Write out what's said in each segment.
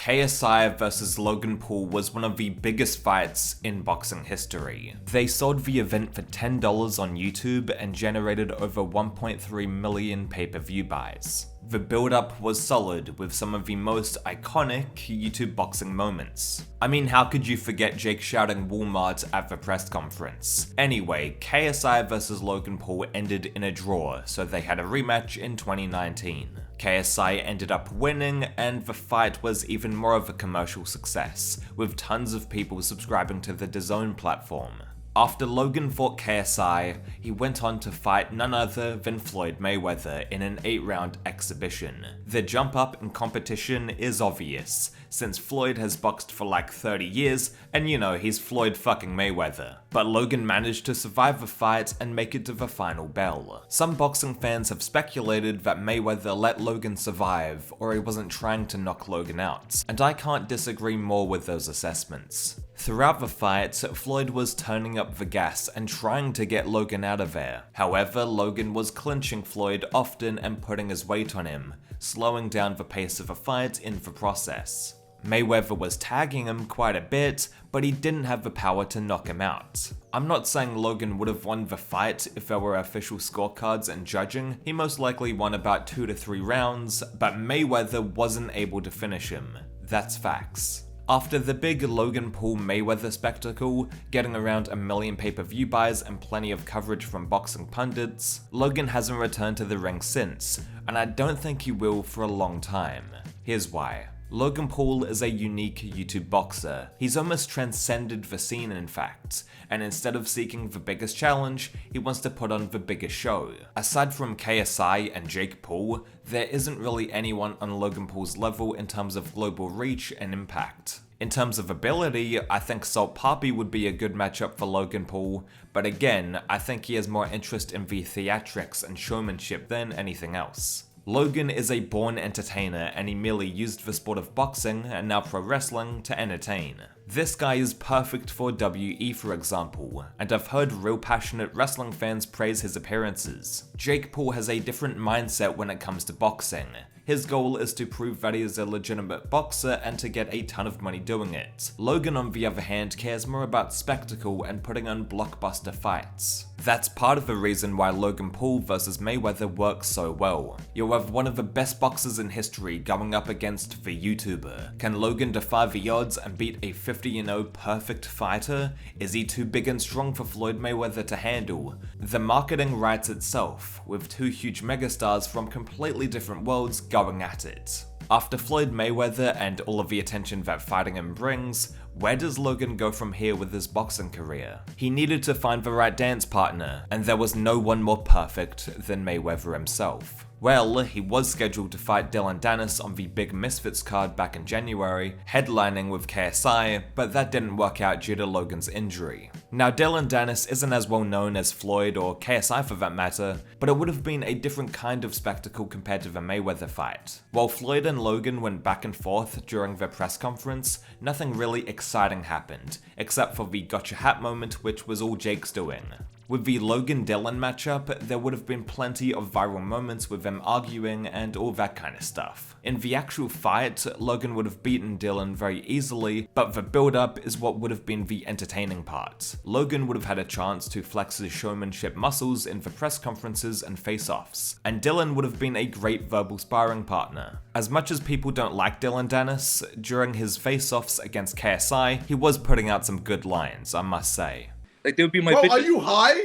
KSI vs Logan Paul was one of the biggest fights in boxing history. They sold the event for $10 on YouTube and generated over 1.3 million pay-per-view buys. The build-up was solid with some of the most iconic YouTube boxing moments. I mean, how could you forget Jake shouting Walmart at the press conference? Anyway, KSI vs Logan Paul ended in a draw, so they had a rematch in 2019. KSI ended up winning, and the fight was even more of a commercial success, with tons of people subscribing to the DAZN platform. After Logan fought KSI, he went on to fight none other than Floyd Mayweather in an 8-round exhibition. The jump up in competition is obvious, since Floyd has boxed for like 30 years, and you know, he's Floyd fucking Mayweather. But Logan managed to survive the fight and make it to the final bell. Some boxing fans have speculated that Mayweather let Logan survive, or he wasn't trying to knock Logan out, and I can't disagree more with those assessments. Throughout the fight, Floyd was turning up the gas and trying to get Logan out of there. However, Logan was clinching Floyd often and putting his weight on him, slowing down the pace of the fight in the process. Mayweather was tagging him quite a bit, but he didn't have the power to knock him out. I'm not saying Logan would have won the fight if there were official scorecards and judging. He most likely won about 2 to 3 rounds, but Mayweather wasn't able to finish him. That's facts. After the big Logan Paul Mayweather spectacle, getting around 1 million pay-per-view buys and plenty of coverage from boxing pundits, Logan hasn't returned to the ring since, and I don't think he will for a long time. Here's why. Logan Paul is a unique YouTube boxer. He's almost transcended the scene in fact, and instead of seeking the biggest challenge, he wants to put on the biggest show. Aside from KSI and Jake Paul, there isn't really anyone on Logan Paul's level in terms of global reach and impact. In terms of ability, I think Salt Papi would be a good matchup for Logan Paul, but again, I think he has more interest in the theatrics and showmanship than anything else. Logan is a born entertainer, and he merely used the sport of boxing and now pro wrestling to entertain. This guy is perfect for WE for example, and I've heard real passionate wrestling fans praise his appearances. Jake Paul has a different mindset when it comes to boxing. His goal is to prove that he is a legitimate boxer and to get a ton of money doing it. Logan, on the other hand, cares more about spectacle and putting on blockbuster fights. That's part of the reason why Logan Paul vs Mayweather works so well. You'll have one of the best boxers in history going up against the YouTuber. Can Logan defy the odds and beat a 50-0 perfect fighter? Is he too big and strong for Floyd Mayweather to handle? The marketing writes itself, with 2 huge megastars from completely different worlds going at it. After Floyd Mayweather and all of the attention that fighting him brings, where does Logan go from here with his boxing career? He needed to find the right dance partner, and there was no one more perfect than Mayweather himself. Well, he was scheduled to fight Dillon Danis on the Big Misfits card back in January, headlining with KSI, but that didn't work out due to Logan's injury. Now, Dillon Danis isn't as well known as Floyd or KSI for that matter, but it would have been a different kind of spectacle compared to the Mayweather fight. While Floyd and Logan went back and forth during their press conference, nothing really exciting happened, except for the gotcha hat moment, which was all Jake's doing. With the Logan-Dillon matchup, there would have been plenty of viral moments with them arguing and all that kind of stuff. In the actual fight, Logan would have beaten Dillon very easily, but the build-up is what would have been the entertaining part. Logan would have had a chance to flex his showmanship muscles in the press conferences and face-offs, and Dillon would have been a great verbal sparring partner. As much as people don't like Dillon Danis, during his face-offs against KSI, he was putting out some good lines, I must say. Like, they would be my Bro, bitches. are you high?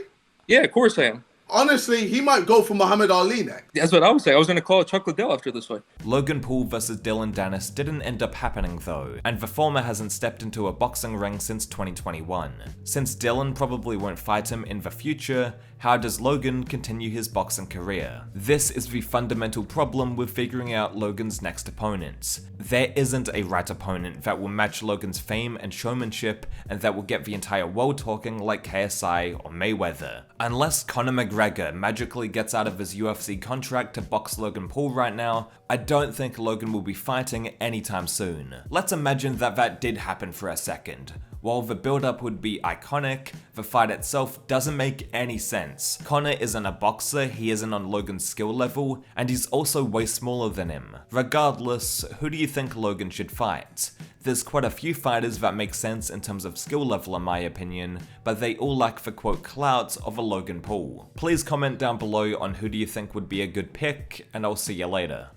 Yeah, of course I am. Honestly, he might go for Muhammad Ali next. That's what I was saying. I was going to call it Chuck Liddell after this fight. Logan Paul vs Dillon Danis didn't end up happening though, and the former hasn't stepped into a boxing ring since 2021. Since Dillon probably won't fight him in the future, how does Logan continue his boxing career? This is the fundamental problem with figuring out Logan's next opponent. There isn't a right opponent that will match Logan's fame and showmanship and that will get the entire world talking like KSI or Mayweather. Unless Conor McGregor magically gets out of his UFC contract to box Logan Paul right now, I don't think Logan will be fighting anytime soon. Let's imagine that did happen for a second. While the build-up would be iconic, the fight itself doesn't make any sense. Conor isn't a boxer, he isn't on Logan's skill level, and he's also way smaller than him. Regardless, who do you think Logan should fight? There's quite a few fighters that make sense in terms of skill level in my opinion, but they all lack the quote clout of a Logan Paul. Please comment down below on who do you think would be a good pick, and I'll see you later.